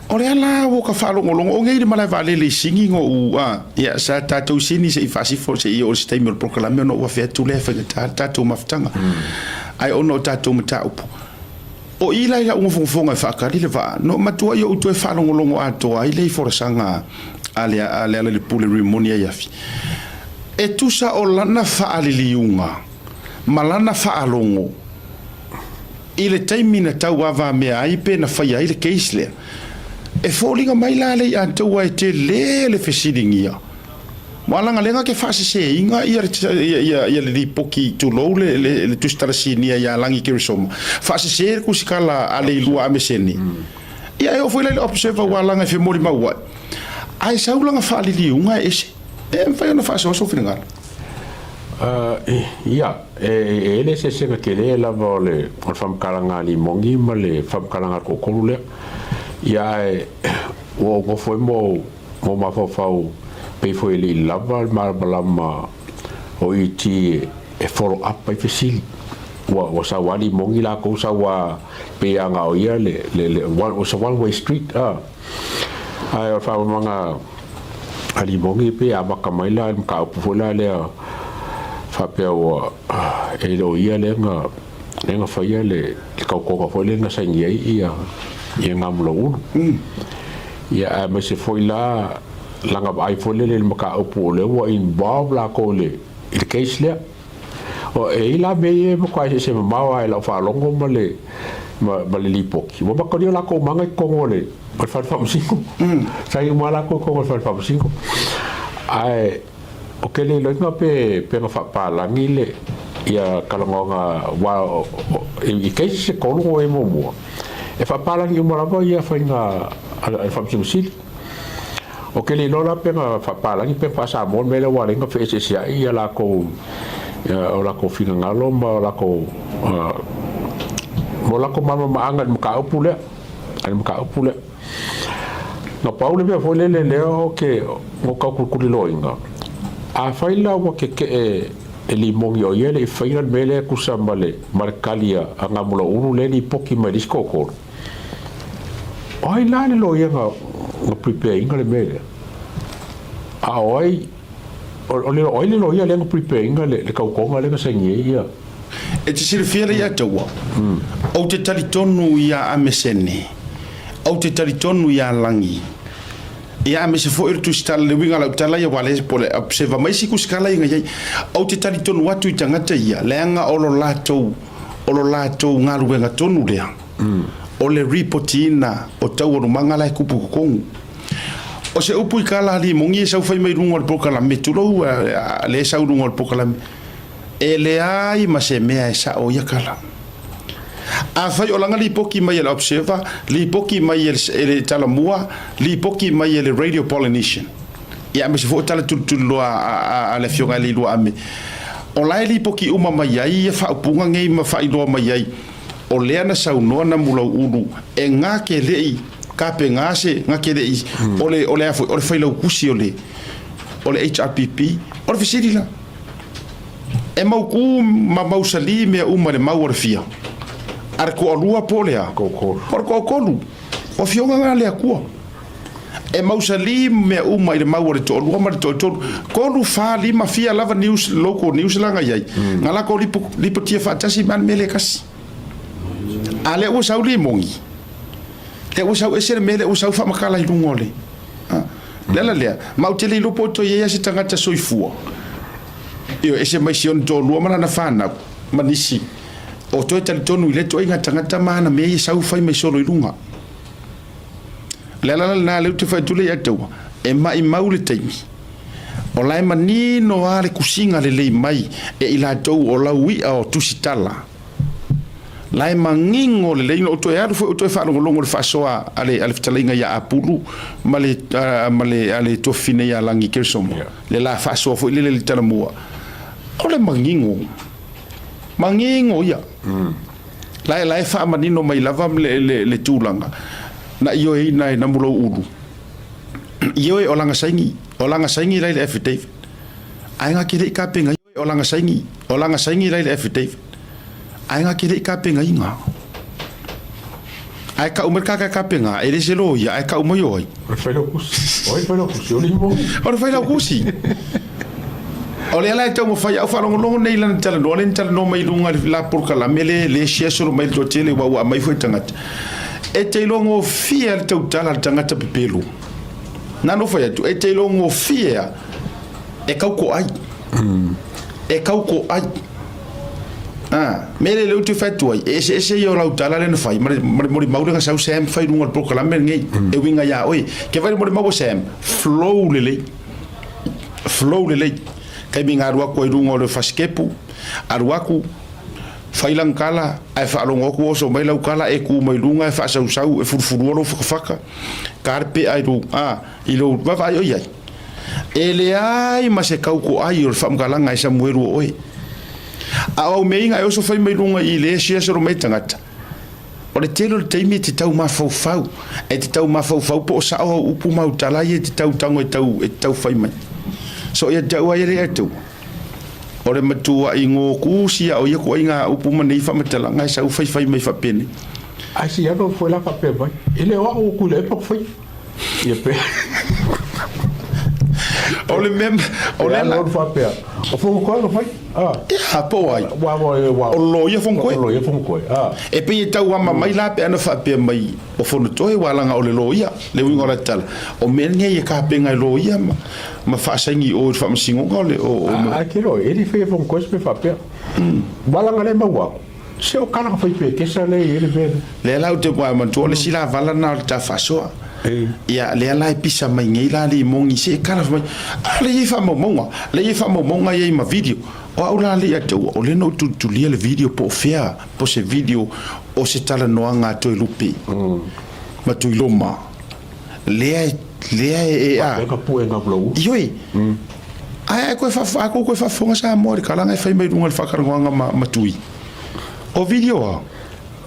o le ala o ka whaalongolongo o ngei le malai vale le singi ngo ua ia sa tātou sini se i whasifo se i o se teimi o proklame ono ua whea tule whanga tātou maftanga ai ono tātou mata upu o ila ila unga fonga whakari le wha no matua i o utue whaalongolongo atoa i lei forasanga ale le pule rimonia iafi e tusa o lana whaaliliunga ma lana whaalongo i le taimina tau awa mea ai pe na whaia i le keislea e fōlinga mai la le antaua e te le fesiringia. Malanga lenga ke whaasese inga ia le lipoki tulou le tustarasinia ia langi kirisoma. Whaasese kusikala ale ilua ameseni. Ia e ofo le observer walanga fe mori maua. Ai saulanga whaaliliunga ese. E mwhai ona whaasoso whingara. Ia, ele se senga ke le lava le whamkaranga li mongi ma le whamkaranga kokolu lea. Ia o foi mo mafafau pe foi li lava malama o iti e follow up pe fisi o sa wali mongi la ko sa wa pe anga o ia le one way street ai o fa manga ali mongi pe abaka mai la ka pu la le fa pe o e lo ia le nga fa ia le ka ko foi le nga sa ngia ia ia ngamulo unu ia me se foi la langa ai foi le maka upu le wa involve la ko le il case le o e la me mo kwa se ma la fa longo ma le lipoki mo ba ko la ko manga ko ngole pa fa fa cinco sai mo la ko fa fa cinco ai o ke le lo pe fa pa la ngile ia kalonga wa i case se ko lo e mo e fa pala ki umara ia fa inga al fa msil o ke le lola pe fa pala ki pe pasa mo me le wa lenga fe se sia ia la ko o la ko finga ngalo ma la ko mo la ko mama ma anga ka upule al ka upule no paule be fo le o ke o ka ku lo inga a fa ila wa ke e limong yo ia le fa ila mele ku sambale markalia anga mo lo unu le ni poki ma disco ko ai la le lo ia nga prepare inga le mele a oi o le lo ia le nga prepare inga le ka ko nga le nga sengi ia e te sirfia ia taua o te talitonu ia amesene o te talitonu ia langi ia me se foi tu stal le winga la tala ia wale pole observa mai siku skala inga ia o te talitonu watu i tangata ia lenga o lo lato ngaru wenga tonu lea o le reportina o tau o mangala e kupu kukongu o se upu i kala li mongi e sau fai mai rungo al pokala me tulou le sau rungo al pokala e le ai ma se mea e sa o ia kala a fai o langa li poki mai el observer li poki mai el talamua li poki mai el radio Polynesian ia me se fo tala tu a le fionga li lo ame o lai li poki uma mai ai e fa upunga ngei ma fa ilo mai ai o lea na saunoa na mulau unu e ngā ke lei ka pe ngase ngā ke lei o le whailau kusi o le HRPP o le fisirila e mau ku ma mausali mea uma le mau arfia ar ko alua po lea por ko kolu o fionga ngā lea kua e mausali mea uma i le mau ar to alua ma to kolu fa lima fia lava news local news langa iai ngala ko lipo tia fatasi man mele kasi ale o sau li mongi le o sau ese mele o sau fa makala i lungole le ma o tele lupo to ia se tangata soifua io ese mai sion to lua mana na fana manisi o to tele tonu ile to inga tangata mana me ia sau fa mai solo i lunga na le te fa tule ya to e mai maule taimi o lai manino ale kusinga le mai e ila to o la wi o tusitala lai mangingo le leino o to e aru o to fa longo le fa soa ale fitalinga ya apulu male ale to fine ya langi kersom le la fa soa fo le talamua o le mangingo ya lai fa manino mai lava le tulanga na io e na mulo ulu io e olanga saingi lai le affidavit ainga kire ka penga olanga saingi lai le affidavit ainga kire ka penga inga ai ka umar ka penga ele se lo ia ai ka umo yo ai fai lo kusi o li mo ora fai la kusi o le ala tau mo fai au fa longo nei lan tala no len tala no mai lunga la porka la mele le sheso mai to tele wa mai foi tangata e te longo fia tau tala tangata pepelu na no fai tu e te longo fia e kau ko ai mele le utu fai tu ai e yo la tala le no fai mori maure nga sau sem fai lunga porka la mele ngai e winga ya oi ke vai mori mau sem flow le kai minga arua ko irungo le faskepu aruaku failang kala ai fa longo ko so mai lau kala e ku mai lunga e fa sau e furfuru lo faka karpe ai ru ilo va vai oi ele ai ma se kau ko ai o fam kala ngai sa mueru oi au meinga e so fai mai lunga i le sia so mai tangata o le telo le teimi te tau mafau e te tau mafau po sa o upu mau talai e te tau tango e tau fai mai so ia jau ai le atu ore matua i ngō kūsia o ia ko inga upu manei whamatala ngai sa ufai mai whapene ai si ano foi la pape mai ele o o kule pa foi ia pe ole mem ole la pape o fo ko foi ia po ai wa o lo ia fon koe e pe i tau ama mai la pe ana whape mai o fono toi walanga o le lo ia le wingo la tala o mene ia ka pe ngai lo ia ma whaasangi o whaamasingo ngole o kero ele fe fon koe pe pape walanga le maua se o kana foi pe ke sa le ele be le la te wa man to le sila vala na ta fasoa ia le la pisa mai ngai la le mongi se kana mai le i fa mo ia ma video o au la le atu o le no tu lia le video po fea po se video o se tala noanga to lupi ma tu loma le e ka pu nga blo yoi ai ko fa fonga sa mo kala ngai fa mai dunga fa karanga ma tui o video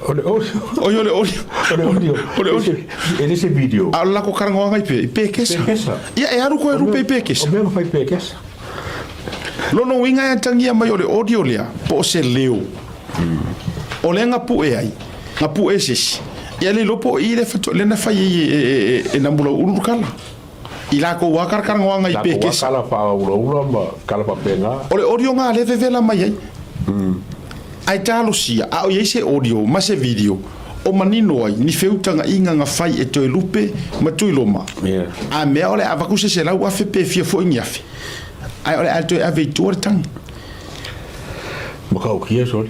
ole ese video alla ko karanga ngai pe kesa ia e aru ko rupe pe kesa o me fai pe kesa lo no winga ya tangia mai ole audio lea po se leo ole nga pu e ai nga pu e sis ia le lopo i le fato le na fai e na mula urukala ila ko wakar karanga ngai pe kesa kala fa ura ma kala pa penga ole audio nga le vela mai ai ai talo sia au ye se audio ma se video o manino ai ni feutanga inga nga fai e to lupe ma tuiloma a me ole avaku se la wa fe pe fia fo nyafi ai ole alto ave tuor tang mo ka o kia sol